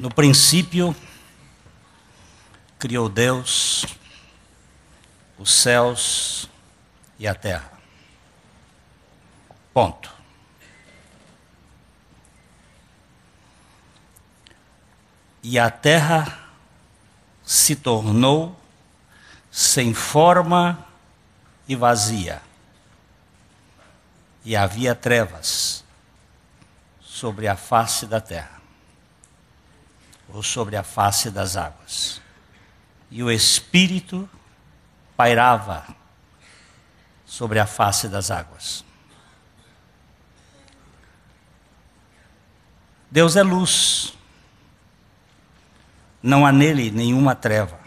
No princípio, criou Deus os céus e a terra. Ponto. E a terra se tornou sem forma e vazia. E havia trevas sobre a face da terra, ou sobre a face das águas. E o Espírito pairava sobre a face das águas. Deus é luz. Não há nele nenhuma treva.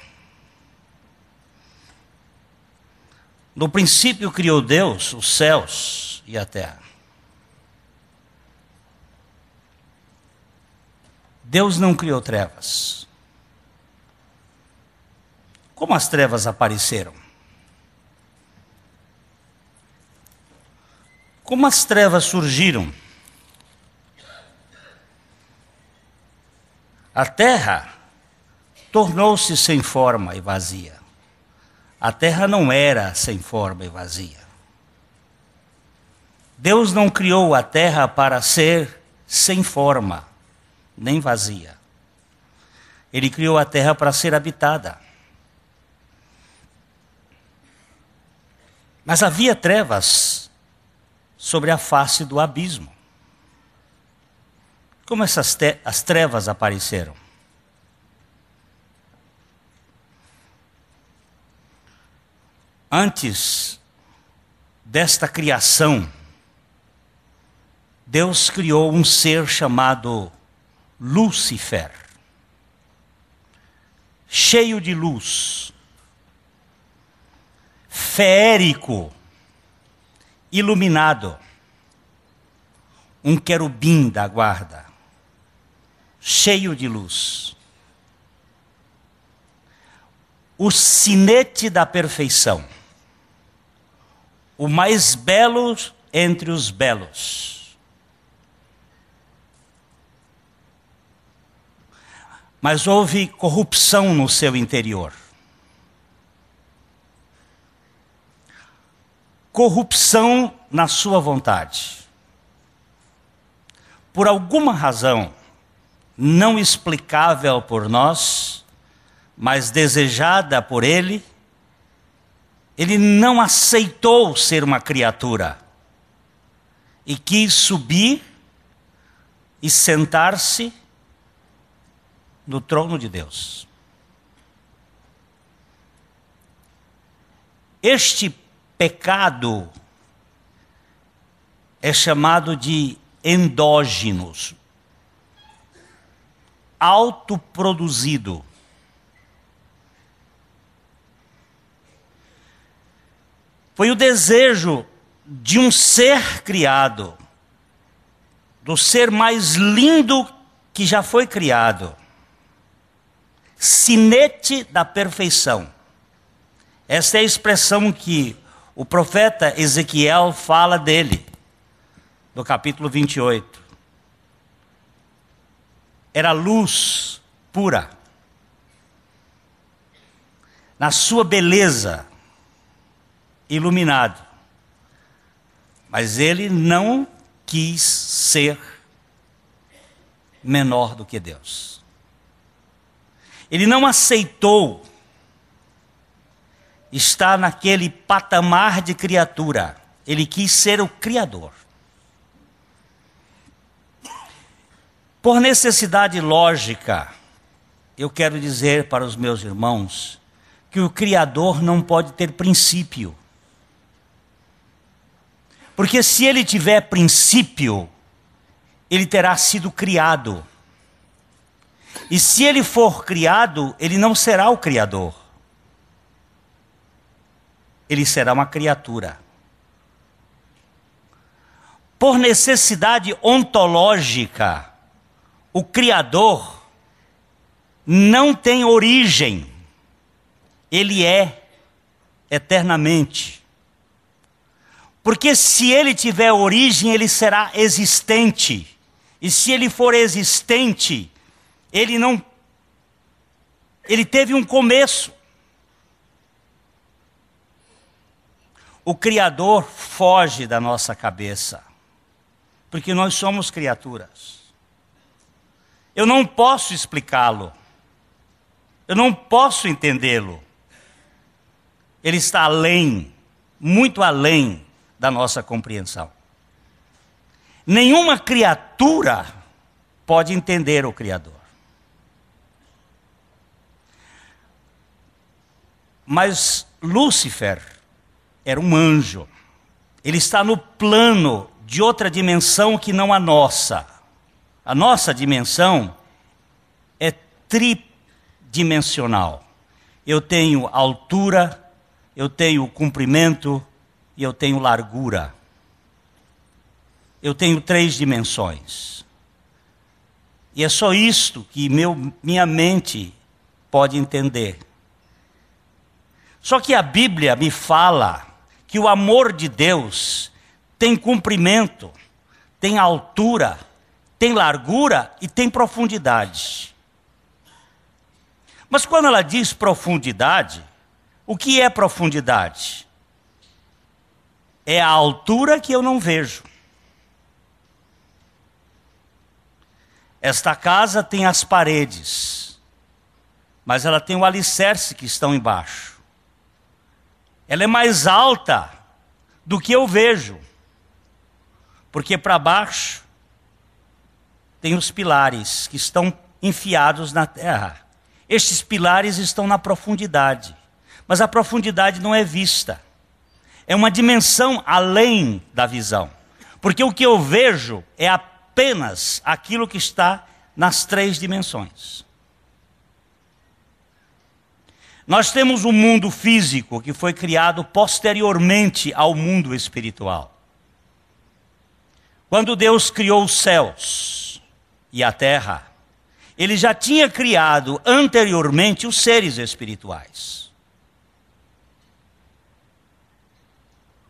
No princípio criou Deus os céus e a terra. Deus não criou trevas. Como as trevas apareceram? Como as trevas surgiram? A terra tornou-se sem forma e vazia. A terra não era sem forma e vazia. Deus não criou a terra para ser sem forma, nem vazia. Ele criou a terra para ser habitada. Mas havia trevas sobre a face do abismo. Como as trevas apareceram? Antes desta criação, Deus criou um ser chamado Lúcifer, cheio de luz, feérico, iluminado, um querubim da guarda, cheio de luz. O sinete da perfeição, o mais belo entre os belos. Mas houve corrupção no seu interior. Corrupção na sua vontade. Por alguma razão não explicável por nós, mas desejada por ele, ele não aceitou ser uma criatura e quis subir e sentar-se no trono de Deus. Este pecado é chamado de endógenos, autoproduzido. Foi o desejo de um ser criado, do ser mais lindo que já foi criado, sinete da perfeição. Essa é a expressão que o profeta Ezequiel fala dele, no capítulo 28. Era luz pura, na sua beleza, iluminado. Mas ele não quis ser menor do que Deus. Ele não aceitou estar naquele patamar de criatura. Ele quis ser o Criador. Por necessidade lógica, eu quero dizer para os meus irmãos que o Criador não pode ter princípio. Porque se ele tiver princípio, ele terá sido criado. E se ele for criado, ele não será o Criador. Ele será uma criatura. Por necessidade ontológica, o Criador não tem origem. Ele é eternamente. Porque se ele tiver origem, ele será existente. E se ele for existente, Ele teve um começo. O Criador foge da nossa cabeça, porque nós somos criaturas. Eu não posso explicá-lo. Eu não posso entendê-lo. Ele está além, muito além da nossa compreensão. Nenhuma criatura pode entender o Criador. Mas Lúcifer era um anjo. Ele está no plano de outra dimensão que não a nossa. A nossa dimensão é tridimensional. Eu tenho altura, eu tenho comprimento e eu tenho largura. Eu tenho 3 dimensões. E é só isto que minha mente pode entender. Só que a Bíblia me fala que o amor de Deus tem comprimento, tem altura, tem largura e tem profundidade. Mas quando ela diz profundidade, o que é profundidade? É a altura que eu não vejo. Esta casa tem as paredes, mas ela tem o alicerce que estão embaixo. Ela é mais alta do que eu vejo, porque para baixo tem os pilares que estão enfiados na terra. Estes pilares estão na profundidade, mas a profundidade não é vista. É uma dimensão além da visão, porque o que eu vejo é apenas aquilo que está nas 3 dimensões. Nós temos um mundo físico que foi criado posteriormente ao mundo espiritual. Quando Deus criou os céus e a terra, Ele já tinha criado anteriormente os seres espirituais.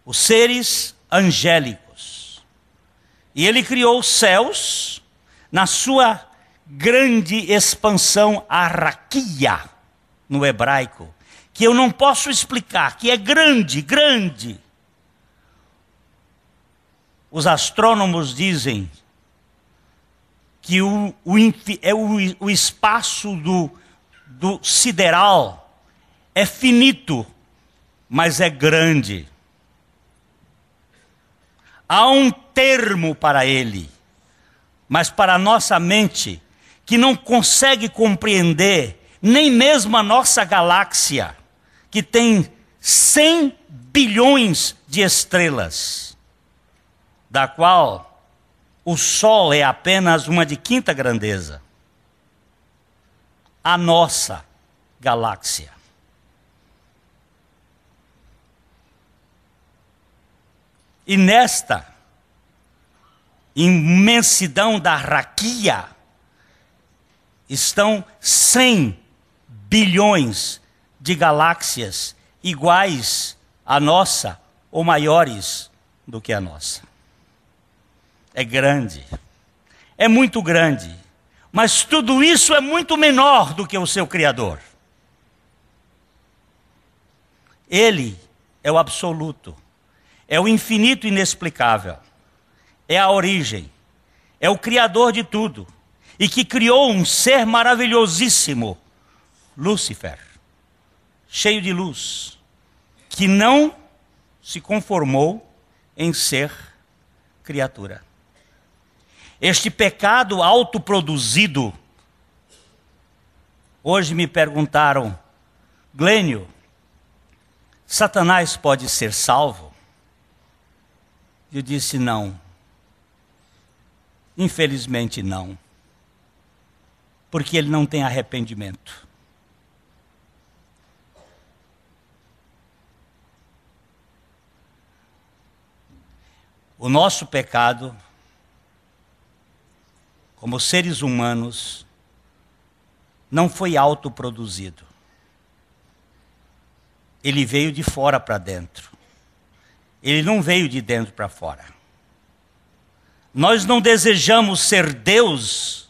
Os seres angélicos. E Ele criou os céus na sua grande expansão arraquia, no hebraico, que eu não posso explicar, que é grande, grande. Os astrônomos dizem que o espaço do sideral é finito, mas é grande. Há um termo para ele, mas para a nossa mente, que não consegue compreender nem mesmo a nossa galáxia, que tem 100 bilhões de estrelas, da qual o Sol é apenas uma de 5ª grandeza. A nossa galáxia. E nesta imensidão da raquia estão 100 bilhões de galáxias iguais à nossa ou maiores do que a nossa. É grande, é muito grande, mas tudo isso é muito menor do que o seu Criador. Ele é o absoluto, é o infinito inexplicável, é a origem, é o Criador de tudo, e que criou um ser maravilhosíssimo, Lúcifer, cheio de luz, que não se conformou em ser criatura. Este pecado autoproduzido, hoje me perguntaram, Glênio, Satanás pode ser salvo? Eu disse não. Infelizmente não. Porque ele não tem arrependimento. O nosso pecado, como seres humanos, não foi autoproduzido. Ele veio de fora para dentro. Ele não veio de dentro para fora. Nós não desejamos ser Deus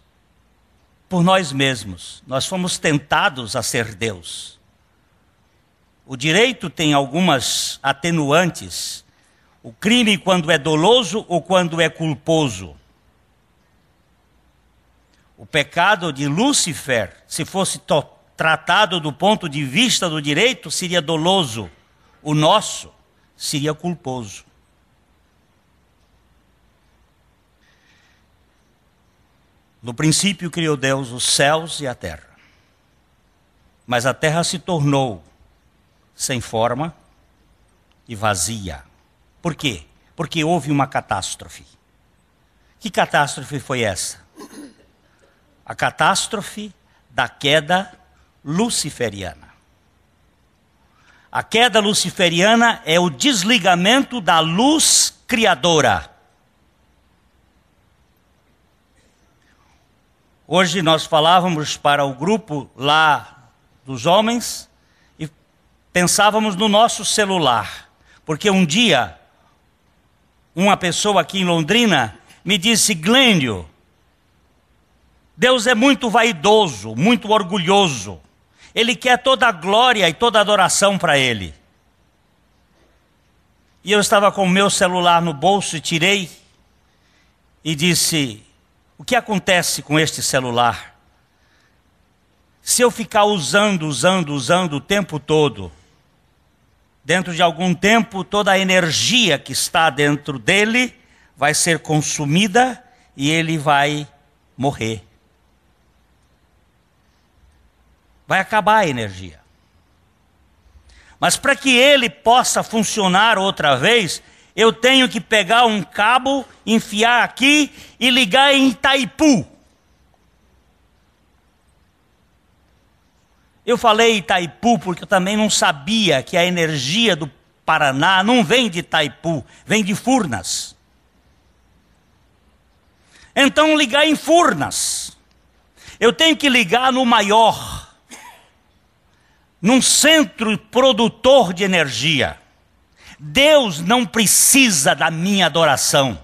por nós mesmos. Nós fomos tentados a ser Deus. O direito tem algumas atenuantes. O crime quando é doloso ou quando é culposo. O pecado de Lúcifer, se fosse tratado do ponto de vista do direito, seria doloso. O nosso seria culposo. No princípio criou Deus os céus e a terra. Mas a terra se tornou sem forma e vazia. Por quê? Porque houve uma catástrofe. Que catástrofe foi essa? A catástrofe da queda luciferiana. A queda luciferiana é o desligamento da luz criadora. Hoje nós falávamos para o grupo lá dos homens e pensávamos no nosso celular. Porque um dia, uma pessoa aqui em Londrina me disse: Glênio, Deus é muito vaidoso, muito orgulhoso. Ele quer toda a glória e toda a adoração para Ele. E eu estava com o meu celular no bolso e tirei e disse: o que acontece com este celular? Se eu ficar usando o tempo todo, dentro de algum tempo, toda a energia que está dentro dele vai ser consumida e ele vai morrer. Vai acabar a energia. Mas para que ele possa funcionar outra vez, eu tenho que pegar um cabo, enfiar aqui e ligar em Itaipu. Eu falei Itaipu porque eu também não sabia que a energia do Paraná não vem de Itaipu, vem de Furnas. Então ligar em Furnas. Eu tenho que ligar no maior, num centro produtor de energia. Deus não precisa da minha adoração.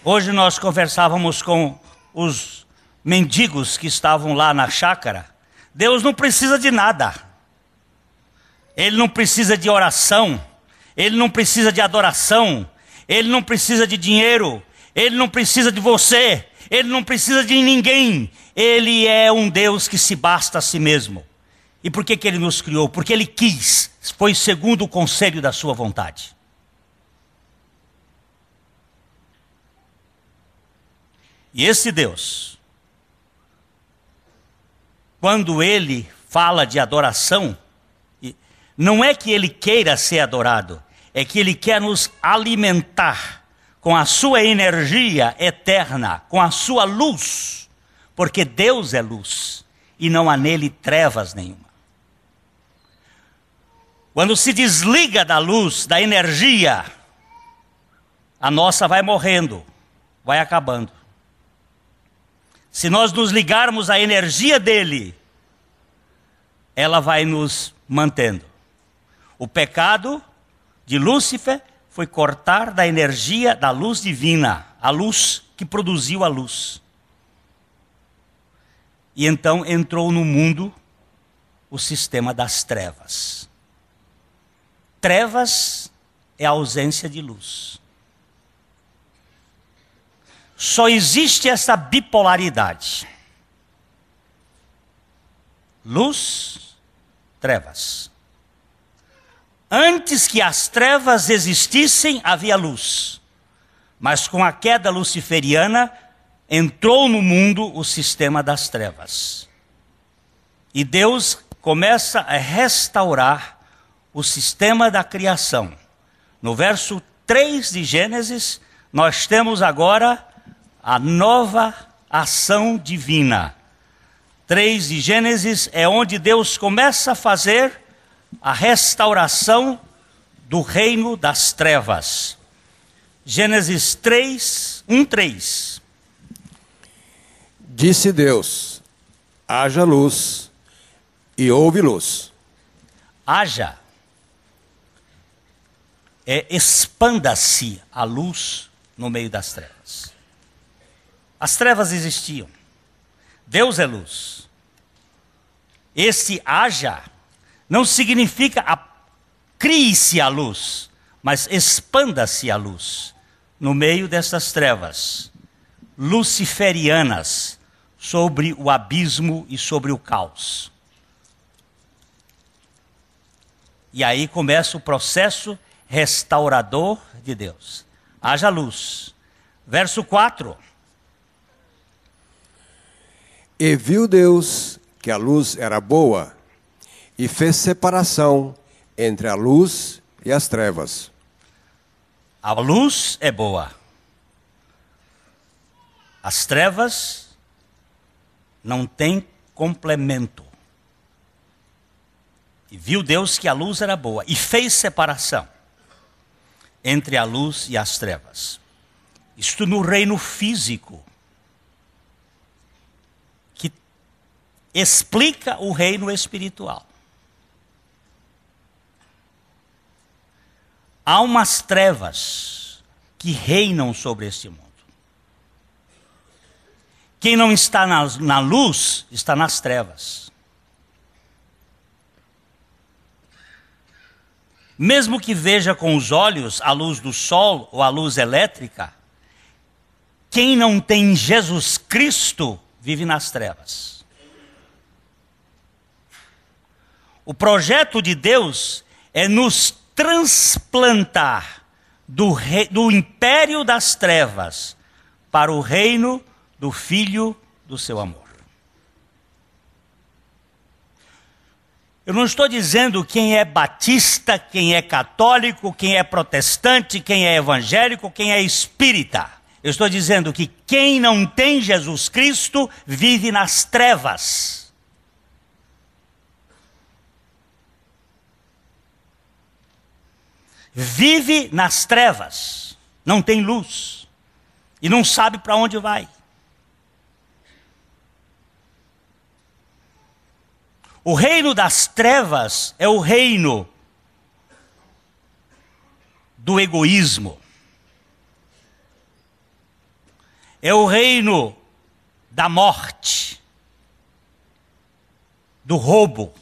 Hoje nós conversávamos com os mendigos que estavam lá na chácara. Deus não precisa de nada. Ele não precisa de oração. Ele não precisa de adoração. Ele não precisa de dinheiro. Ele não precisa de você. Ele não precisa de ninguém. Ele é um Deus que se basta a si mesmo. E por que Ele nos criou? Porque Ele quis. Foi segundo o conselho da sua vontade. E esse Deus, quando Ele fala de adoração, não é que Ele queira ser adorado, é que Ele quer nos alimentar com a sua energia eterna, com a sua luz, porque Deus é luz e não há nele trevas nenhuma. Quando se desliga da luz, da energia, a nossa vai morrendo, vai acabando. Se nós nos ligarmos à energia dele, ela vai nos mantendo. O pecado de Lúcifer foi cortar da energia da luz divina, a luz que produziu a luz. E então entrou no mundo o sistema das trevas. Trevas é a ausência de luz. Só existe essa bipolaridade. Luz, trevas. Antes que as trevas existissem, havia luz. Mas com a queda luciferiana, entrou no mundo o sistema das trevas. E Deus começa a restaurar o sistema da criação. No verso 3 de Gênesis, nós temos agora a nova ação divina. 3 de Gênesis é onde Deus começa a fazer a restauração do reino das trevas. Gênesis 3, 1:3. Disse Deus: haja luz, e houve luz. Haja expanda-se a luz no meio das trevas. As trevas existiam. Deus é luz. Esse haja não significa crie-se a luz, mas expanda-se a luz no meio dessas trevas luciferianas sobre o abismo e sobre o caos. E aí começa o processo restaurador de Deus. Haja luz. Verso 4. E viu Deus que a luz era boa, e fez separação entre a luz e as trevas. A luz é boa. As trevas não têm complemento. E viu Deus que a luz era boa, e fez separação entre a luz e as trevas. Isto no reino físico, que explica o reino espiritual. Há umas trevas que reinam sobre este mundo. Quem não está na luz, está nas trevas. Mesmo que veja com os olhos a luz do sol ou a luz elétrica, quem não tem Jesus Cristo vive nas trevas. O projeto de Deus é nos transplantar do império das trevas para o reino do Filho do seu amor. Eu não estou dizendo quem é batista, quem é católico, quem é protestante, quem é evangélico, quem é espírita. Eu estou dizendo que quem não tem Jesus Cristo vive nas trevas. Vive nas trevas, não tem luz e não sabe para onde vai. O reino das trevas é o reino do egoísmo. É o reino da morte, do roubo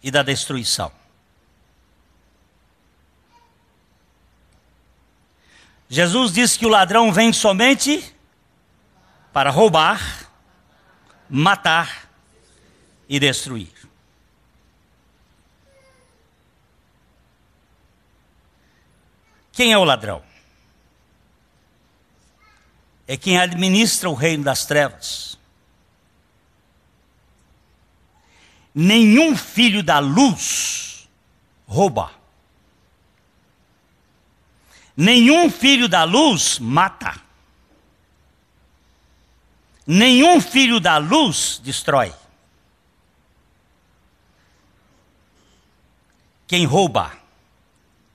e da destruição. Jesus disse que o ladrão vem somente para roubar, matar e destruir. Quem é o ladrão? É quem administra o reino das trevas. Nenhum filho da luz rouba. Nenhum filho da luz mata. Nenhum filho da luz destrói. Quem rouba,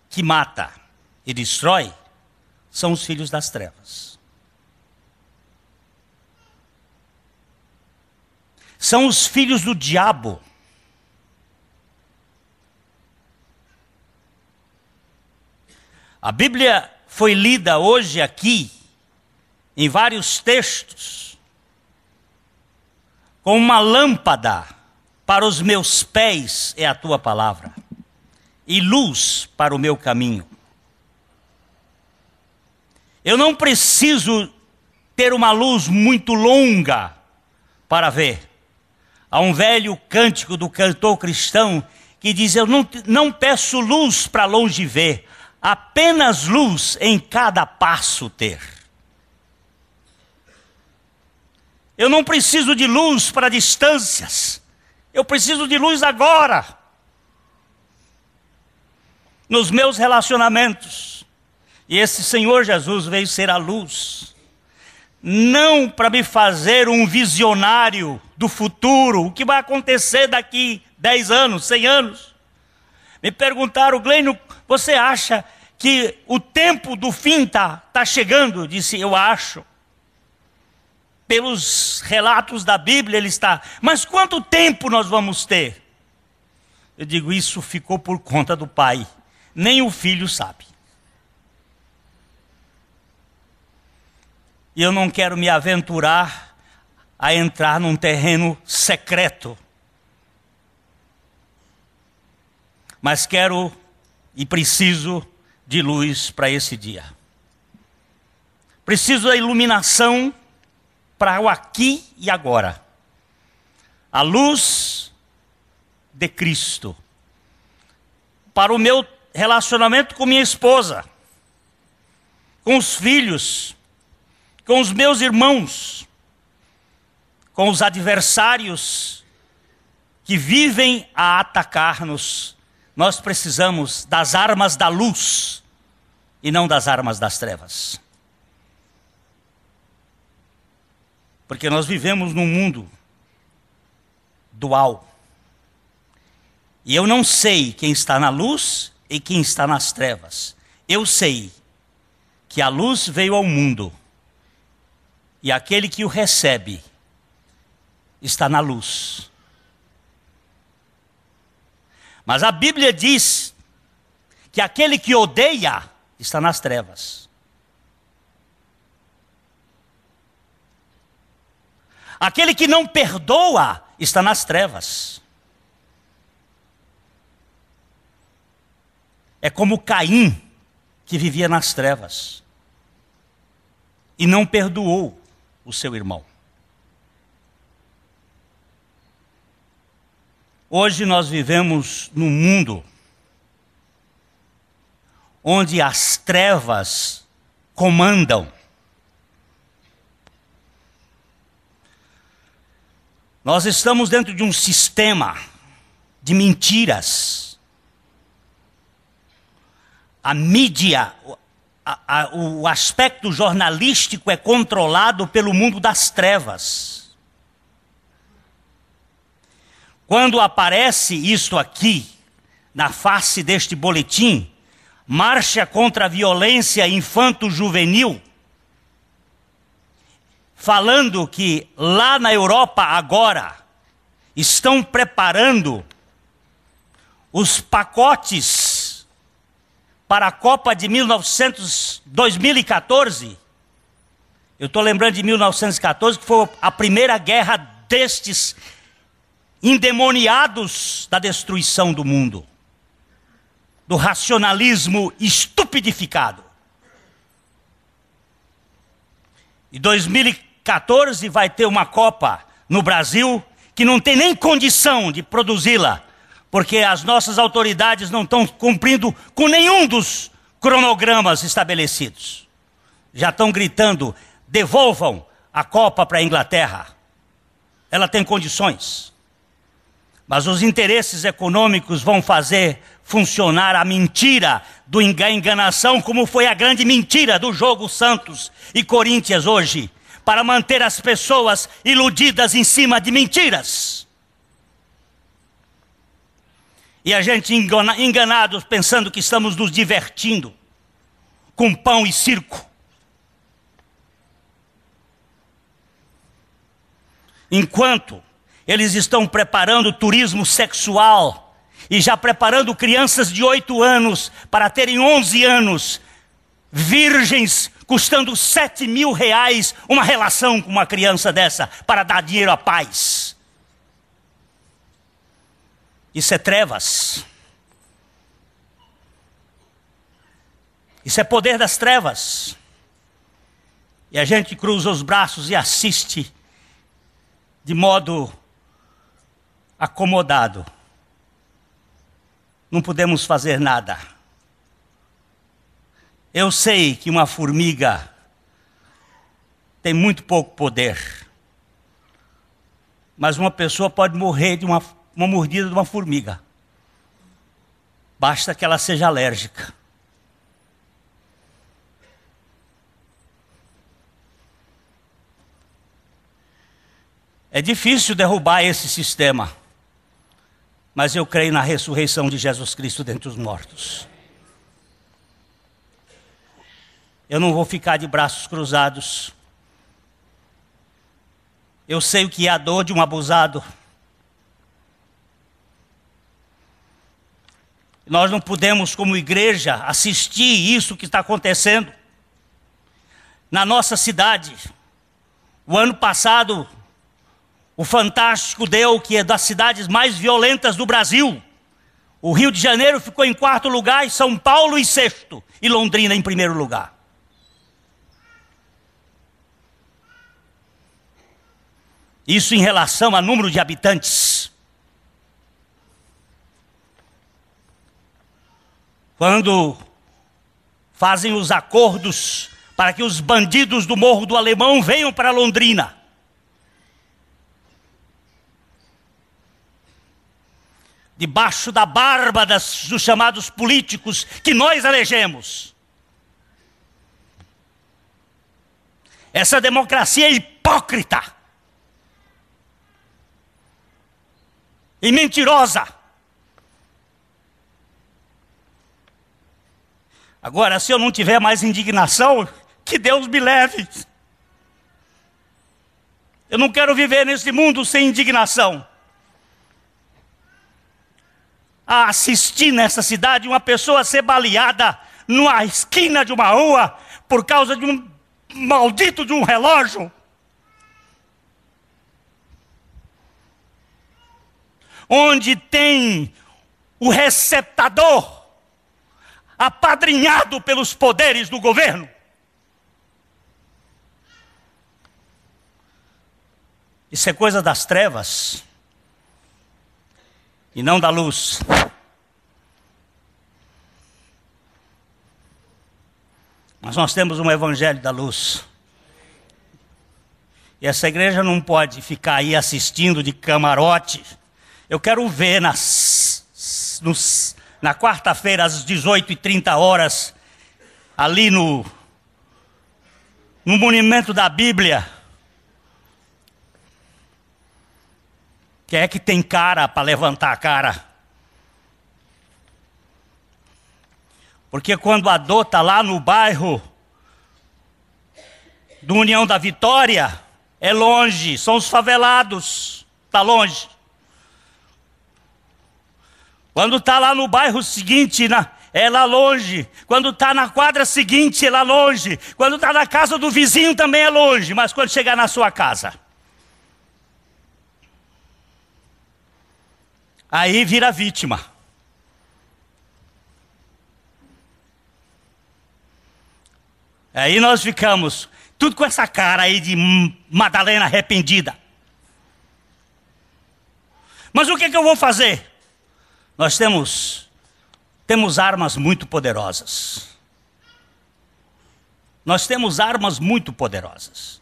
que mata e destrói, são os filhos das trevas. São os filhos do diabo. A Bíblia foi lida hoje aqui, em vários textos, com uma lâmpada para os meus pés é a tua palavra, e luz para o meu caminho. Eu não preciso ter uma luz muito longa para ver. Há um velho cântico do cantor cristão que diz: eu não peço luz para longe ver, apenas luz em cada passo ter. Eu não preciso de luz para distâncias, eu preciso de luz agora. Nos meus relacionamentos. E esse Senhor Jesus veio ser a luz. Não para me fazer um visionário do futuro, o que vai acontecer daqui 10 anos, 100 anos. Me perguntaram: Glênio, você acha que o tempo do fim tá chegando? Eu disse: eu acho. Pelos relatos da Bíblia ele está. Mas quanto tempo nós vamos ter? Eu digo: isso ficou por conta do Pai. Nem o Filho sabe. E eu não quero me aventurar a entrar num terreno secreto. Mas quero e preciso de luz para esse dia. Preciso da iluminação para o aqui e agora. A luz de Cristo. Para o meu relacionamento com minha esposa, com os filhos, com os meus irmãos, com os adversários que vivem a atacar-nos. Nós precisamos das armas da luz e não das armas das trevas. Porque nós vivemos num mundo dual. E eu não sei quem está na luz e quem está nas trevas. Eu sei que a luz veio ao mundo e aquele que o recebe está na luz. Mas a Bíblia diz que aquele que odeia está nas trevas. Aquele que não perdoa está nas trevas. É como Caim, que vivia nas trevas e não perdoou o seu irmão. Hoje nós vivemos num mundo onde as trevas comandam. Nós estamos dentro de um sistema de mentiras. A mídia, o aspecto jornalístico é controlado pelo mundo das trevas. Quando aparece isto aqui, na face deste boletim, marcha contra a violência infanto-juvenil, falando que lá na Europa agora estão preparando os pacotes para a Copa de 2014. Eu estou lembrando de 1914, que foi a primeira guerra destes endemoniados da destruição do mundo, do racionalismo estupidificado. E 2014 vai ter uma Copa no Brasil que não tem nem condição de produzi-la, porque as nossas autoridades não estão cumprindo com nenhum dos cronogramas estabelecidos. Já estão gritando, devolvam a Copa para a Inglaterra. Ela tem condições. Mas os interesses econômicos vão fazer funcionar a mentira da enganação, como foi a grande mentira do jogo Santos e Corinthians hoje, para manter as pessoas iludidas em cima de mentiras. E a gente enganados pensando que estamos nos divertindo com pão e circo. Enquanto eles estão preparando turismo sexual e já preparando crianças de 8 anos para terem 11 anos, virgens, custando R$7.000 uma relação com uma criança dessa, para dar dinheiro à paz. Isso é trevas. Isso é poder das trevas. E a gente cruza os braços e assiste de modo acomodado. Não podemos fazer nada. Eu sei que uma formiga tem muito pouco poder, mas uma pessoa pode morrer de uma mordida de uma formiga. Basta que ela seja alérgica. É difícil derrubar esse sistema, mas eu creio na ressurreição de Jesus Cristo dentre os mortos. Eu não vou ficar de braços cruzados. Eu sei o que é a dor de um abusado. Nós não podemos, como igreja, assistir isso que está acontecendo. na nossa cidade. O ano passado, o Fantástico deu que é das cidades mais violentas do Brasil. O Rio de Janeiro ficou em 4º lugar, e São Paulo em 6º, e Londrina em 1º lugar. Isso em relação a número de habitantes. Quando fazem os acordos para que os bandidos do Morro do Alemão venham para Londrina. Debaixo da barba dos chamados políticos que nós elegemos. Essa democracia é hipócrita e mentirosa. Agora, se eu não tiver mais indignação, que Deus me leve. Eu não quero viver nesse mundo sem indignação. A assistir nessa cidade uma pessoa ser baleada numa esquina de uma rua por causa de um maldito de um relógio. Onde tem o receptador apadrinhado pelos poderes do governo. Isso é coisa das trevas e não da luz. Mas nós temos um evangelho da luz. E essa igreja não pode ficar aí assistindo de camarote. Eu quero ver na quarta-feira, às 18h30, ali no monumento da Bíblia. Quem é que tem cara para levantar a cara? Porque quando a Dô está lá no bairro do União da Vitória, é longe, são os favelados, está longe. Quando está lá no bairro seguinte, é lá longe. Quando está na quadra seguinte, é lá longe. Quando está na casa do vizinho, também é longe. Mas quando chegar na sua casa, aí vira vítima. Aí nós ficamos, tudo com essa cara aí de Madalena arrependida. Mas o que eu vou fazer? Nós temos armas muito poderosas. Nós temos armas muito poderosas.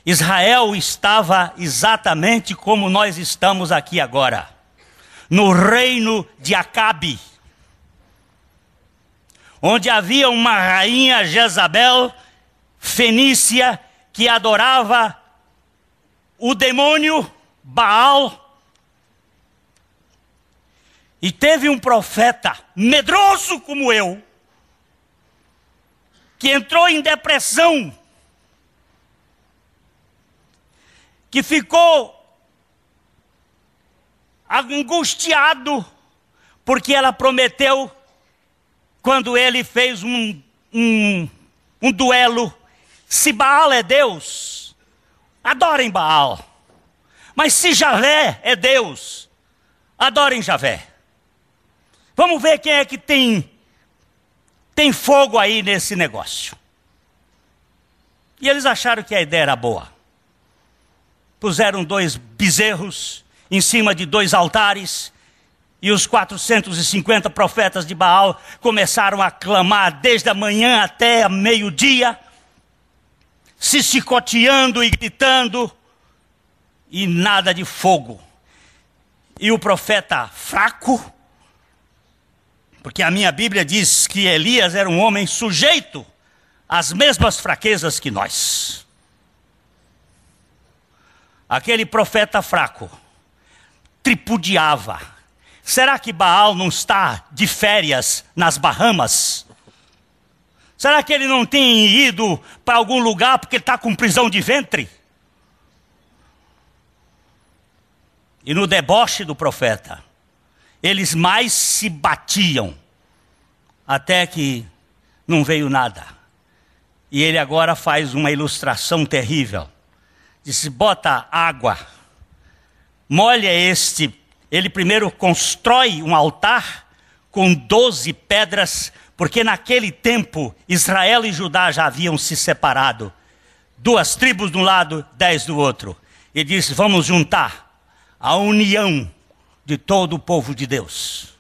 Israel estava exatamente como nós estamos aqui agora, no reino de Acabe, onde havia uma rainha Jezabel, fenícia, que adorava o demônio Baal. E teve um profeta medroso como eu, que entrou em depressão, que ficou angustiado, porque ela prometeu, quando ele fez um duelo, se Baal é Deus, adorem Baal. Mas se Javé é Deus, adorem Javé. Vamos ver quem é que tem fogo aí nesse negócio. E eles acharam que a ideia era boa. Puseram 2 bezerros em cima de 2 altares, e os 450 profetas de Baal começaram a clamar desde a manhã até meio-dia, se chicoteando e gritando, e nada de fogo. E o profeta fraco, porque a minha Bíblia diz que Elias era um homem sujeito às mesmas fraquezas que nós. Aquele profeta fraco tripudiava. Será que Baal não está de férias nas Bahamas? Será que ele não tem ido para algum lugar porque está com prisão de ventre? E no deboche do profeta, eles mais se batiam, até que não veio nada. E ele agora faz uma ilustração terrível. Disse, bota água, molha este. Ele primeiro constrói um altar com 12 pedras, porque naquele tempo Israel e Judá já haviam se separado. 2 tribos de um lado, 10 do outro. E disse, vamos juntar a união de todo o povo de Deus.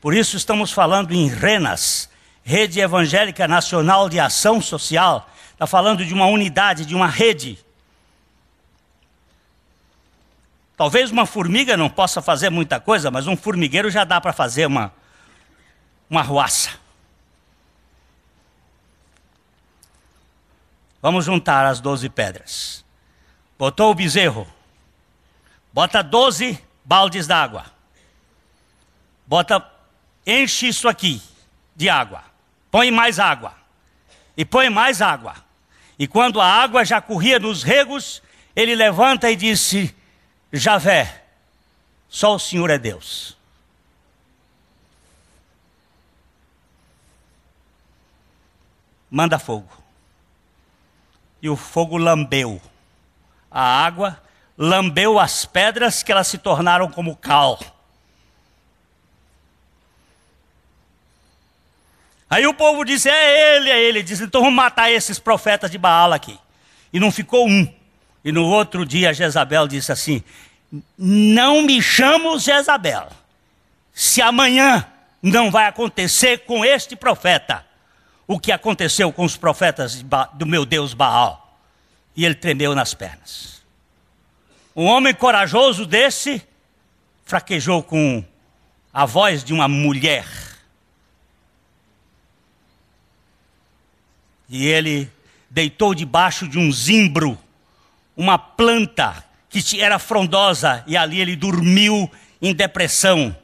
Por isso estamos falando em RENAS, Rede Evangélica Nacional de Ação Social. Está falando de uma unidade, de uma rede. Talvez uma formiga não possa fazer muita coisa, mas um formigueiro já dá para fazer uma arruaça. Vamos juntar as 12 pedras. Botou o bezerro. Bota 12 baldes d'água. Enche isso aqui de água. Põe mais água. E põe mais água. E quando a água já corria nos regos, ele levanta e disse, Javé, só o Senhor é Deus. Manda fogo. E o fogo lambeu a água, lambeu as pedras que elas se tornaram como cal. Aí o povo disse, é ele. Ele disse, então vamos matar esses profetas de Baal aqui. E não ficou um. E no outro dia Jezabel disse assim, não me chamo Jezabel, se amanhã não vai acontecer com este profeta o que aconteceu com os profetas do meu Deus Baal. E ele tremeu nas pernas. Um homem corajoso desse fraquejou com a voz de uma mulher. E ele deitou debaixo de um zimbro, uma planta que era frondosa, e ali ele dormiu em depressão.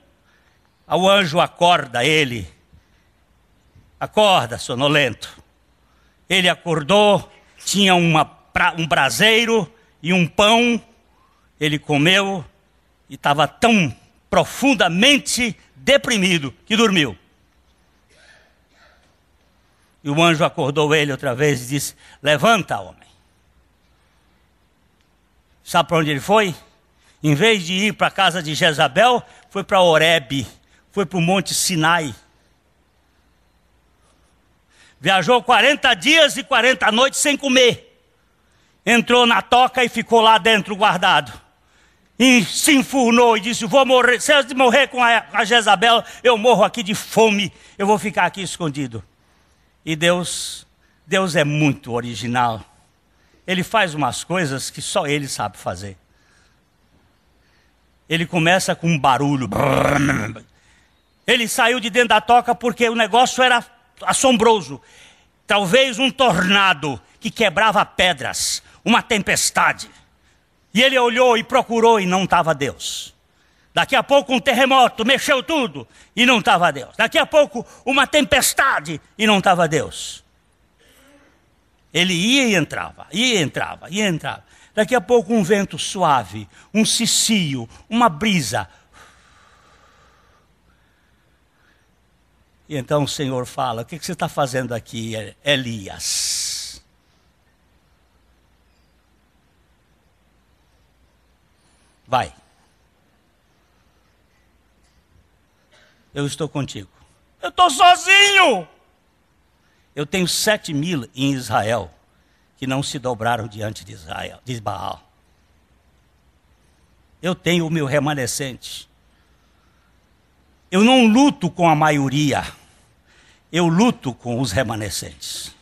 O anjo acorda ele. Acorda, sonolento. Ele acordou, tinha um braseiro e um pão. Ele comeu e estava tão profundamente deprimido que dormiu. E o anjo acordou ele outra vez e disse, levanta, homem. Sabe para onde ele foi? Em vez de ir para a casa de Jezabel, foi para Horebe, foi para o Monte Sinai. Viajou 40 dias e 40 noites sem comer. Entrou na toca e ficou lá dentro guardado. E se enfurnou e disse, vou morrer. Se eu morrer com a Jezabel, eu morro aqui de fome. Eu vou ficar aqui escondido. E Deus é muito original. Ele faz umas coisas que só ele sabe fazer. Ele começa com um barulho. Ele saiu de dentro da toca porque o negócio era assombroso. Talvez um tornado que quebrava pedras, uma tempestade. E ele olhou e procurou e não estava Deus. Daqui a pouco um terremoto, mexeu tudo e não estava Deus. Daqui a pouco uma tempestade e não estava Deus. Ele ia e entrava, ia e entrava, ia e entrava. Daqui a pouco um vento suave, um cicio, uma brisa. E então o Senhor fala, o que você está fazendo aqui, Elias? Vai. Eu estou contigo. Eu estou sozinho. Eu tenho 7.000 em Israel que não se dobraram diante de Israel, de Baal. Eu tenho o meu remanescente. Eu não luto com a maioria. Eu luto com os remanescentes.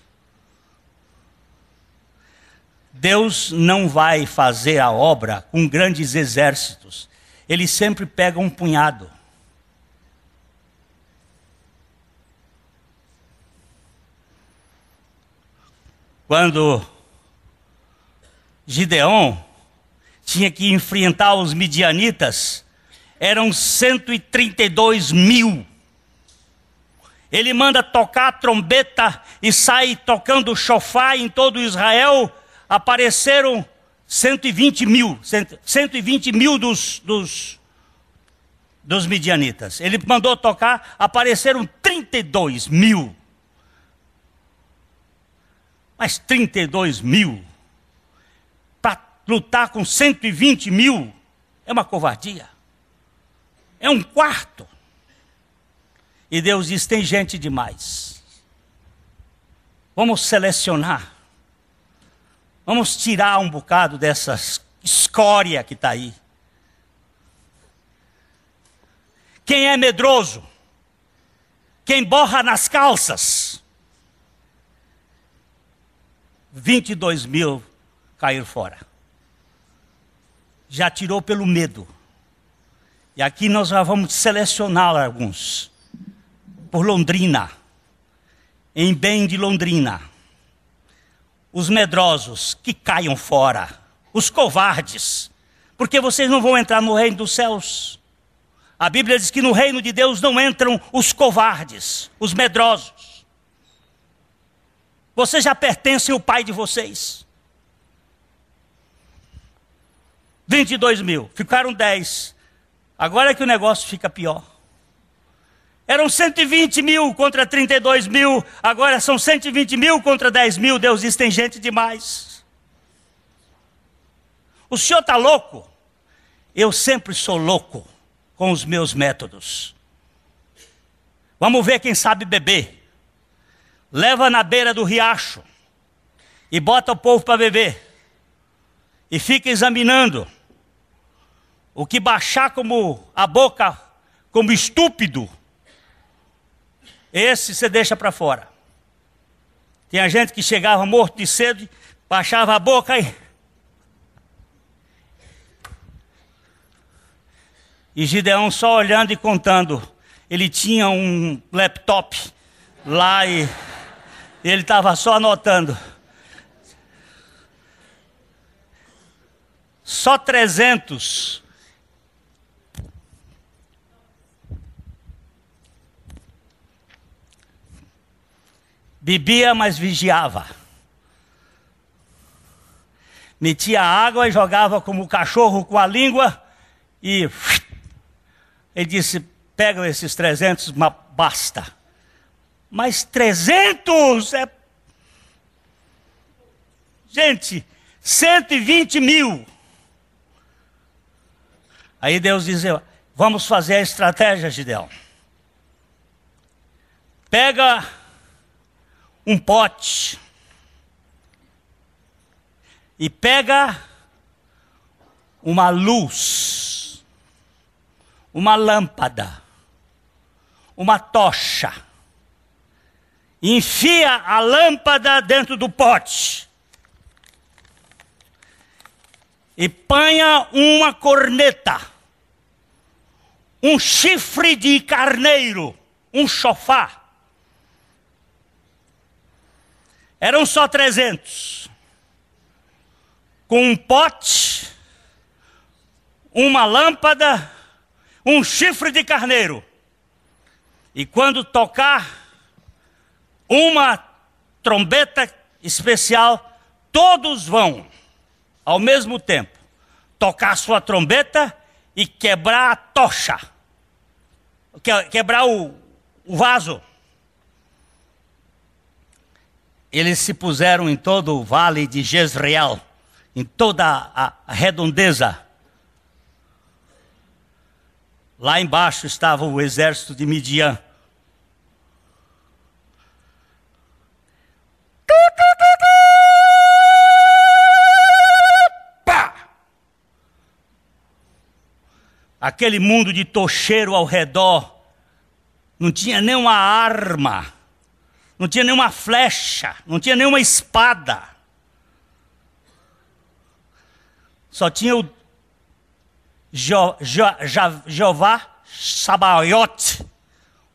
Deus não vai fazer a obra com grandes exércitos. Ele sempre pega um punhado. Quando Gideão tinha que enfrentar os midianitas, eram 132.000. Ele manda tocar a trombeta e sai tocando chofar em todo Israel. Apareceram 120.000, 120.000 dos midianitas. Ele mandou tocar, apareceram 32.000. Mas 32 mil para lutar com 120 mil é uma covardia. É um quarto. E Deus diz, tem gente demais. Vamos selecionar. Vamos tirar um bocado dessa escória que está aí. Quem é medroso? Quem borra nas calças? 22 mil caíram fora. Já tirou pelo medo. E aqui nós já vamos selecionar alguns. Por Londrina. Em bem de Londrina. Os medrosos que caiam fora. Os covardes. Porque vocês não vão entrar no reino dos céus. A Bíblia diz que no reino de Deus não entram os covardes, os medrosos. Vocês já pertencem ao Pai de vocês. 22 mil, ficaram 10. Agora é que o negócio fica pior. Eram 120 mil contra 32 mil, agora são 120 mil contra 10 mil. Deus diz, tem gente demais. O senhor está louco? Eu sempre sou louco com os meus métodos. Vamos ver quem sabe beber. Leva na beira do riacho e bota o povo para beber. E fica examinando. O que baixar como a boca, como estúpido, esse você deixa para fora. Tinha gente que chegava morto de sede, baixava a boca e Gideão só olhando e contando. Ele tinha um laptop lá e ele estava só anotando. Só 300. Bebia, mas vigiava. Metia água e jogava como o cachorro com a língua e... Ele disse, pega esses 300, mas basta. Mas 300 é... Gente, 120 mil. Aí Deus diz, vamos fazer a estratégia, Gideão. Pega um pote. E pega uma luz. Uma lâmpada, uma tocha, enfia a lâmpada dentro do pote e panha uma corneta, um chifre de carneiro, um chofá. Eram só 300, com um pote, uma lâmpada, um chifre de carneiro. E quando tocar uma trombeta especial, todos vão, ao mesmo tempo, tocar sua trombeta e quebrar a tocha. Quebrar o vaso. Eles se puseram em todo o vale de Jezreel, em toda a redondeza. Lá embaixo estava o exército de Midian. Pá! Aquele mundo de tocheiro ao redor. Não tinha nenhuma arma. Não tinha nenhuma flecha. Não tinha nenhuma espada. Só tinha o Jeová Sabaoth,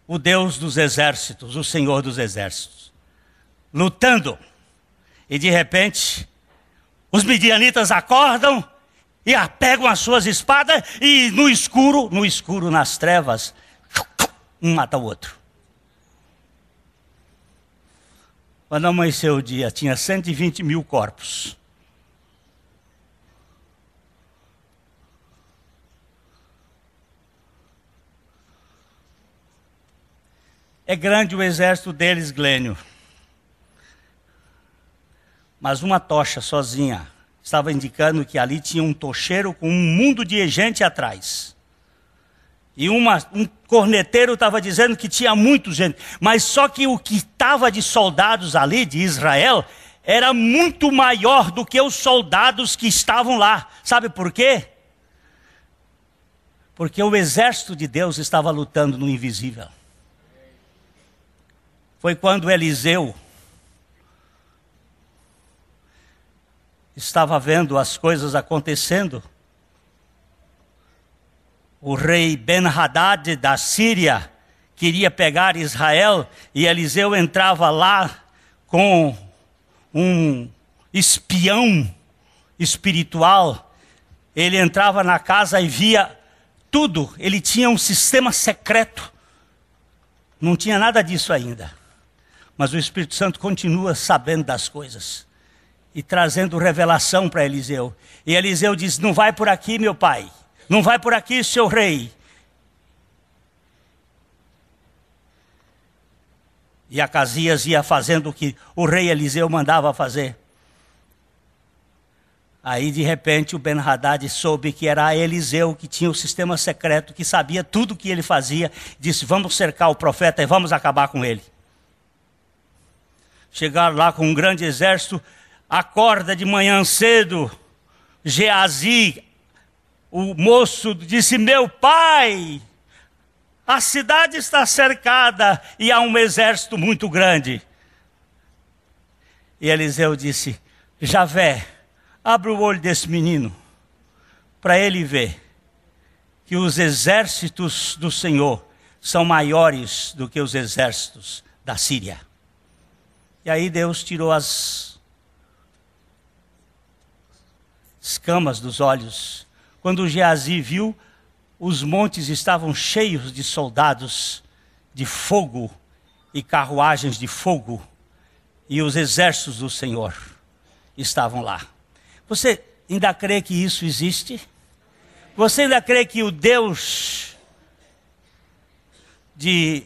o Deus dos exércitos, o Senhor dos exércitos, lutando. E de repente, os midianitas acordam e pegam as suas espadas e no escuro, nas trevas, um mata o outro. Quando amanheceu o dia, tinha 120 mil corpos. É grande o exército deles, Glênio. mas uma tocha sozinha estava indicando que ali tinha um tocheiro com um mundo de gente atrás. E um corneteiro estava dizendo que tinha muita gente, mas só que o que estava de soldados ali, de Israel, era muito maior do que os soldados que estavam lá. Sabe por quê? Porque o exército de Deus estava lutando no invisível. Foi quando Eliseu estava vendo as coisas acontecendo. O rei Ben-Hadad da Síria queria pegar Israel e Eliseu entrava lá com um espião espiritual. Ele entrava na casa e via tudo. Ele tinha um sistema secreto. Não tinha nada disso ainda. Mas o Espírito Santo continua sabendo das coisas e trazendo revelação para Eliseu. E Eliseu diz: não vai por aqui, meu pai. Não vai por aqui, seu rei. E Acasias ia fazendo o que o rei Eliseu mandava fazer. Aí, de repente, o Ben-Hadad soube que era Eliseu, que tinha o sistema secreto, que sabia tudo o que ele fazia. Disse: vamos cercar o profeta e vamos acabar com ele. Chegaram lá com um grande exército. Acorda de manhã cedo. Geazi, o moço, disse: meu pai, a cidade está cercada e há um exército muito grande. E Eliseu disse: Javé, abre o olho desse menino, para ele ver que os exércitos do Senhor são maiores do que os exércitos da Síria. E aí Deus tirou as escamas dos olhos. Quando Geazi viu, os montes estavam cheios de soldados de fogo e carruagens de fogo, e os exércitos do Senhor estavam lá. Você ainda crê que isso existe? Você ainda crê que o Deus de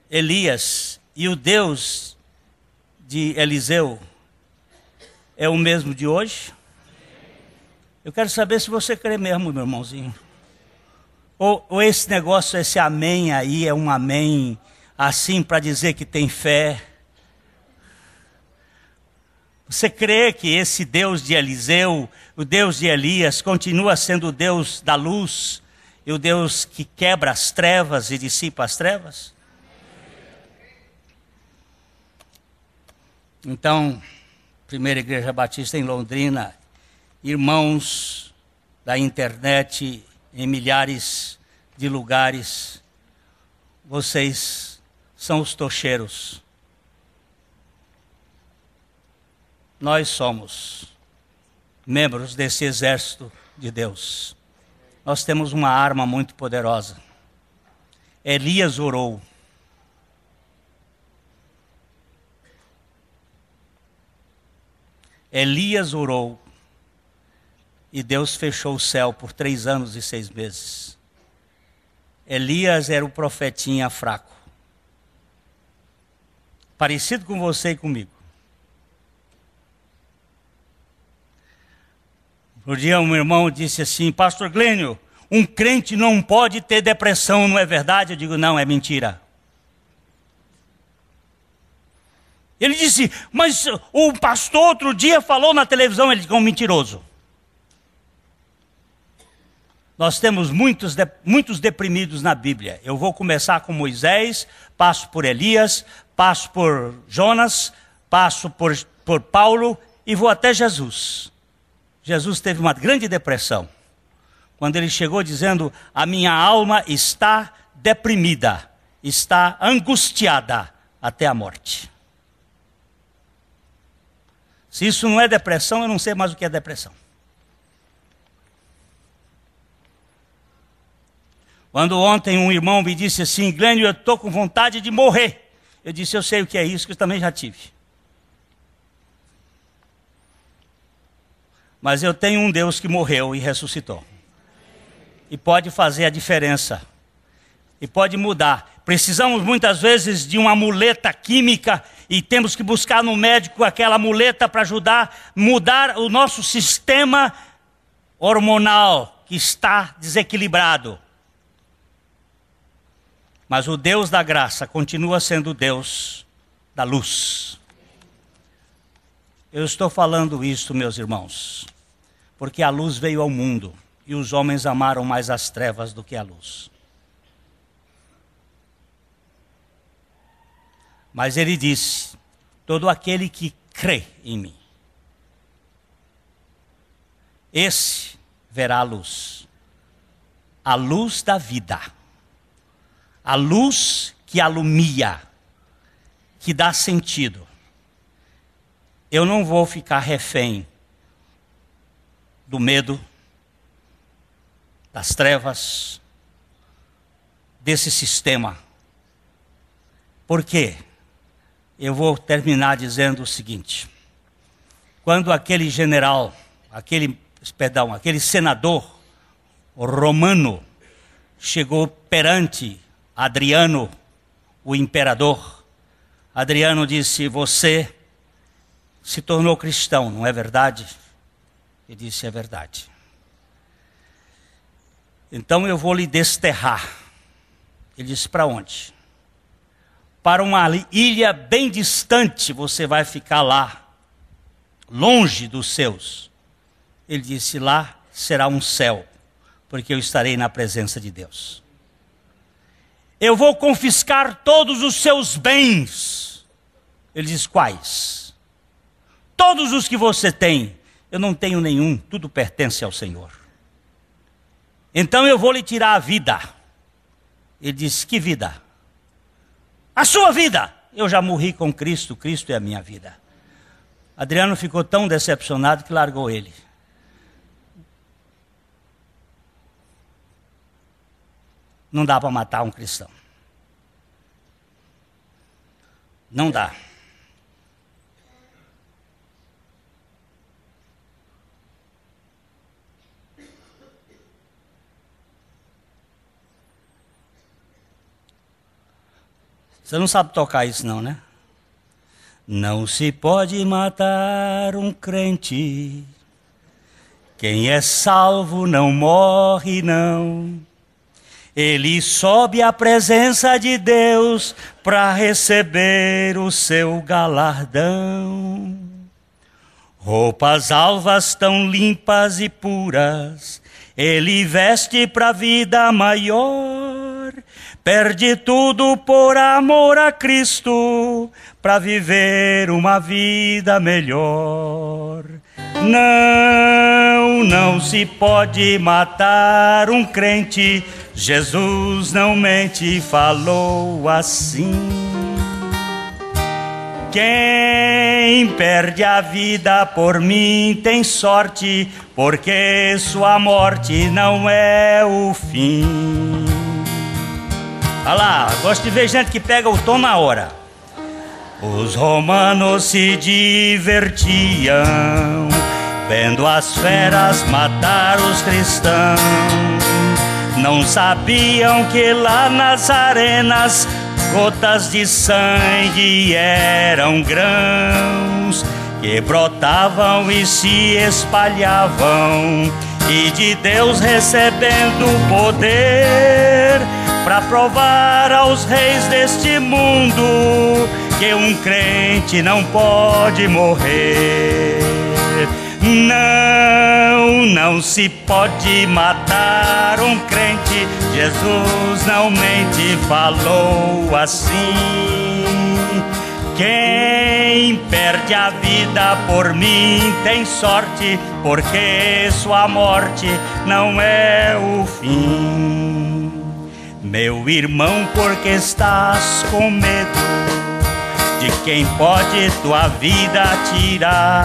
Elias e o Deus de Eliseu é o mesmo de hoje? Eu quero saber se você crê mesmo, meu irmãozinho. Ou esse negócio, esse amém aí é um amém assim para dizer que tem fé. Você crê que esse Deus de Eliseu, o Deus de Elias, continua sendo o Deus da luz e o Deus que quebra as trevas e dissipa as trevas? Então, Primeira Igreja Batista em Londrina, irmãos da internet em milhares de lugares, vocês são os tocheiros. Nós somos membros desse exército de Deus. Nós temos uma arma muito poderosa. Elias orou. Elias orou. E Deus fechou o céu por 3 anos e 6 meses. Elias era o profetinha fraco. Parecido com você e comigo. Um dia um irmão disse assim: Pastor Glênio, um crente não pode ter depressão, não é verdade? Eu digo: não, é mentira. Ele disse: mas o pastor outro dia falou na televisão. Ele disse: um mentiroso. Nós temos muitos deprimidos na Bíblia. Eu vou começar com Moisés, passo por Elias, passo por Jonas, passo por Paulo e vou até Jesus. Jesus teve uma grande depressão, quando ele chegou dizendo: a minha alma está deprimida, está angustiada até a morte. Se isso não é depressão, eu não sei mais o que é depressão. Quando ontem um irmão me disse assim: Glênio, eu estou com vontade de morrer. Eu disse: eu sei o que é isso, que eu também já tive. Mas eu tenho um Deus que morreu e ressuscitou. E pode fazer a diferença. E pode mudar. Precisamos muitas vezes de uma muleta química e temos que buscar no médico aquela muleta para ajudar a mudar o nosso sistema hormonal que está desequilibrado. Mas o Deus da graça continua sendo o Deus da luz. Eu estou falando isso, meus irmãos, porque a luz veio ao mundo e os homens amaram mais as trevas do que a luz. Mas ele disse: todo aquele que crê em mim, esse verá a luz da vida, a luz que alumia, que dá sentido. Eu não vou ficar refém do medo, das trevas, desse sistema. Por quê? Eu vou terminar dizendo o seguinte: quando aquele general, aquele senador romano chegou perante Adriano, o imperador, Adriano disse: você se tornou cristão, não é verdade? Ele disse: é verdade. Então eu vou lhe desterrar. Ele disse: para onde? Para uma ilha bem distante, você vai ficar lá, longe dos seus. Ele disse: lá será um céu, porque eu estarei na presença de Deus. Eu vou confiscar todos os seus bens. Ele diz: quais? Todos os que você tem. Eu não tenho nenhum, tudo pertence ao Senhor. Então eu vou lhe tirar a vida. Ele disse: que vida? A sua vida. Eu já morri com Cristo, Cristo é a minha vida. Adriano ficou tão decepcionado que largou ele. Não dá para matar um cristão. Não dá. Você não sabe tocar isso não, né? Não se pode matar um crente. Quem é salvo não morre, não. Ele sobe à presença de Deus para receber o seu galardão. Roupas alvas tão limpas e puras, ele veste para a vida maior. Perde tudo por amor a Cristo, para viver uma vida melhor. Não se pode matar um crente. Jesus não mente, falou assim. Quem perde a vida por mim tem sorte, porque sua morte não é o fim. Olha lá, gosto de ver gente que pega o tom na hora. Os romanos se divertiam vendo as feras matar os cristãos. Não sabiam que lá nas arenas gotas de sangue eram grãos que brotavam e se espalhavam, e de Deus recebendo poder para provar aos reis deste mundo que um crente não pode morrer. Não se pode matar um crente. Jesus não mente, falou assim. Quem perde a vida por mim tem sorte, porque sua morte não é o fim. Meu irmão, por que estás com medo de quem pode tua vida tirar?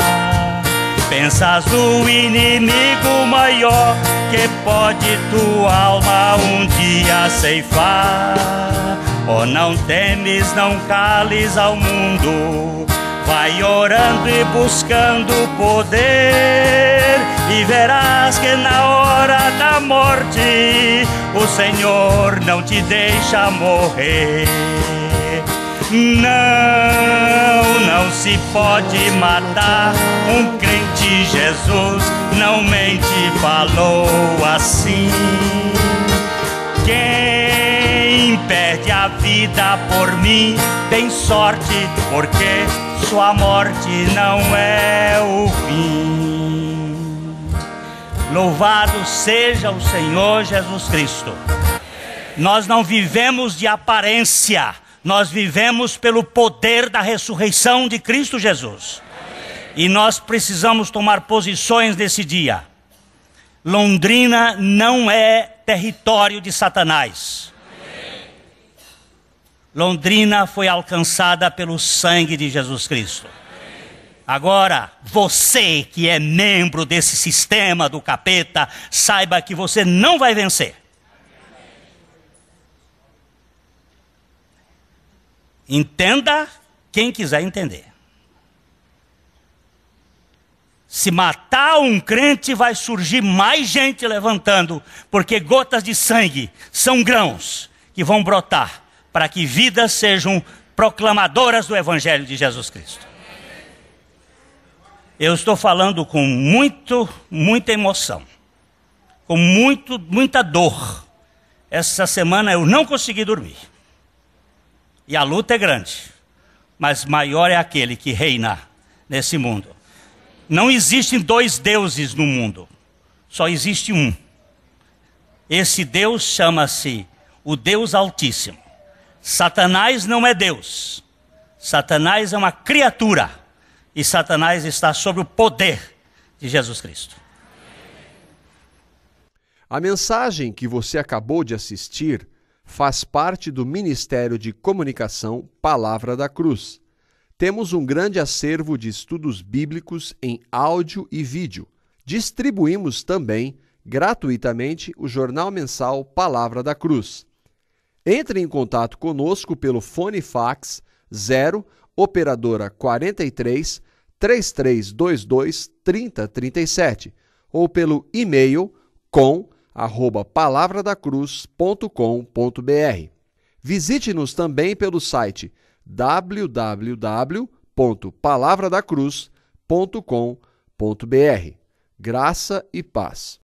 Pensas no inimigo maior que pode tua alma um dia ceifar. Oh, não temes, não cales ao mundo, vai orando e buscando poder, e verás que na hora da morte o Senhor não te deixa morrer. Não se pode matar um crente. Jesus não mente, falou assim. Quem perde a vida por mim tem sorte, porque sua morte não é o fim. Louvado seja o Senhor Jesus Cristo. Nós não vivemos de aparência, nós vivemos pelo poder da ressurreição de Cristo Jesus. E nós precisamos tomar posições nesse dia. Londrina não é território de Satanás. Londrina foi alcançada pelo sangue de Jesus Cristo. Agora, você que é membro desse sistema do capeta, saiba que você não vai vencer. Entenda quem quiser entender. Se matar um crente, vai surgir mais gente levantando, porque gotas de sangue são grãos que vão brotar para que vidas sejam proclamadoras do Evangelho de Jesus Cristo. Eu estou falando com muita emoção, com muita dor. Essa semana eu não consegui dormir. E a luta é grande, mas maior é aquele que reina nesse mundo. Não existem dois deuses no mundo, só existe um. Esse Deus chama-se o Deus Altíssimo. Satanás não é Deus. Satanás é uma criatura. E Satanás está sob o poder de Jesus Cristo. A mensagem que você acabou de assistir faz parte do Ministério de Comunicação Palavra da Cruz. Temos um grande acervo de estudos bíblicos em áudio e vídeo. Distribuímos também, gratuitamente, o jornal mensal Palavra da Cruz. Entre em contato conosco pelo fone fax 0 operadora 43 3322 3037 ou pelo e-mail com@palavradacruz.com.br. Visite-nos também pelo site www.palavradacruz.com.br. Graça e paz.